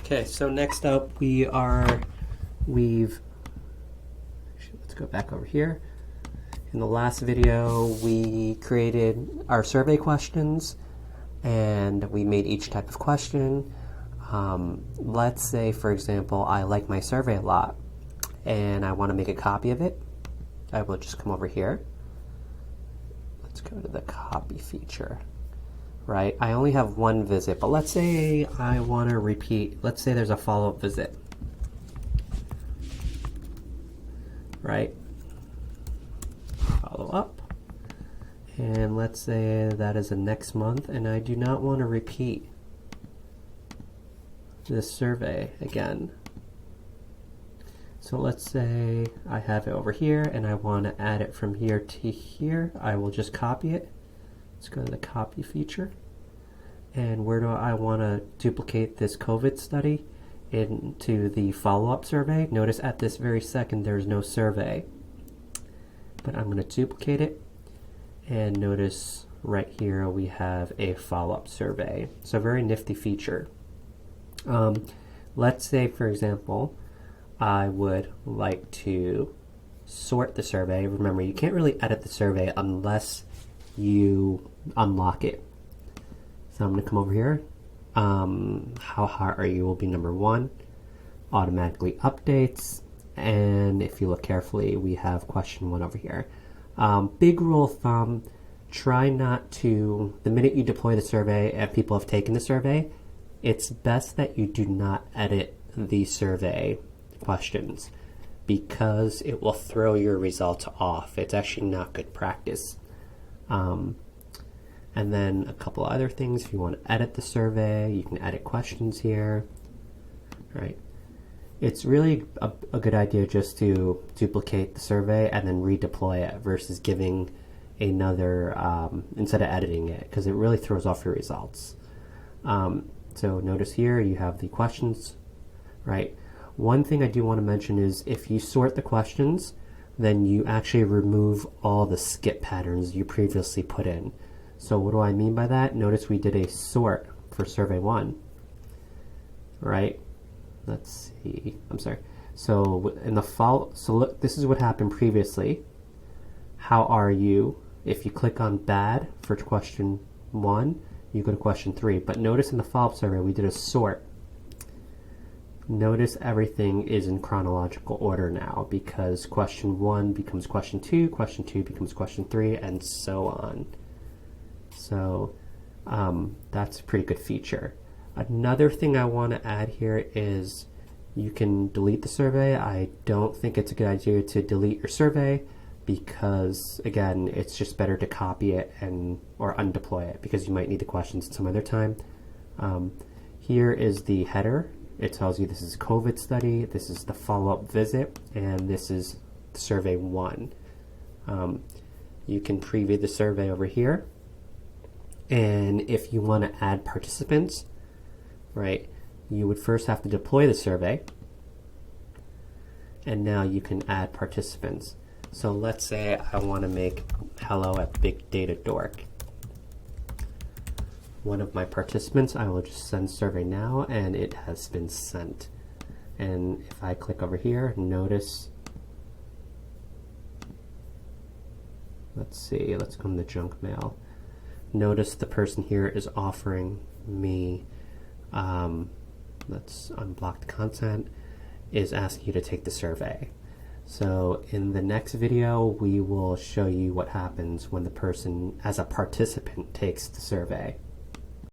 Okay, so next up let's go back over here. In the last video, we created our survey questions and we made each type of question. Let's say, for example, I like my survey a lot and I want to make a copy of it. I will just come over here. Let's go to the copy feature. Right, I only have one visit, but let's say I want to repeat. Let's say there's a follow-up visit. Right, follow up, and let's say that is the next month, and I do not want to repeat this survey again. So let's say I have it over here and I want to add it from here to here. I will just copy it. Let's go to the copy feature. And where do I want to duplicate this COVID study? Into the follow-up survey. Notice at this very second there's no survey. But I'm going to duplicate it. And notice right here we have a follow-up survey. So very nifty feature. Let's say, for example, I would like to sort the survey. Remember, you can't really edit the survey unless you unlock it. So I'm going to come over here. How hot are you will be number 1. Automatically updates. And if you look carefully, we have question 1 over here. Big rule of thumb, try not to, the minute you deploy the survey and people have taken the survey, it's best that you do not edit the survey questions because it will throw your results off. It's actually not good practice. And then a couple other things. If you want to edit the survey, you can edit questions here. Right. It's really a good idea just to duplicate the survey and then redeploy it versus giving another, instead of editing it, because it really throws off your results. So notice here you have the questions, right? One thing I do want to mention is if you sort the questions, then you actually remove all the skip patterns you previously put in. So what do I mean by that? Notice we did a sort for survey 1, right? Let's see, I'm sorry. So in the so look, this is what happened previously. How are you? If you click on bad for question 1, you go to question 3. But notice in the follow-up survey, we did a sort. Notice everything is in chronological order now because question 1 becomes question 2 becomes question 3, and so on. So that's a pretty good feature. Another thing I want to add here is you can delete the survey. I don't think it's a good idea to delete your survey because, again, it's just better to copy it or undeploy it because you might need the questions at some other time. Here is the header. It tells you this is a COVID study, this is the follow-up visit, and this is survey 1. You can preview the survey over here. And if you want to add participants, right, you would first have to deploy the survey. And now you can add participants. So let's say I want to make hello at Big Data Dork. One of my participants, I will just send survey now, and it has been sent. And if I click over here, notice, let's see, let's go in the junk mail. Notice the person here is offering me, let's unblock the content, is asking you to take the survey. So in the next video, we will show you what happens when the person, as a participant, takes the survey.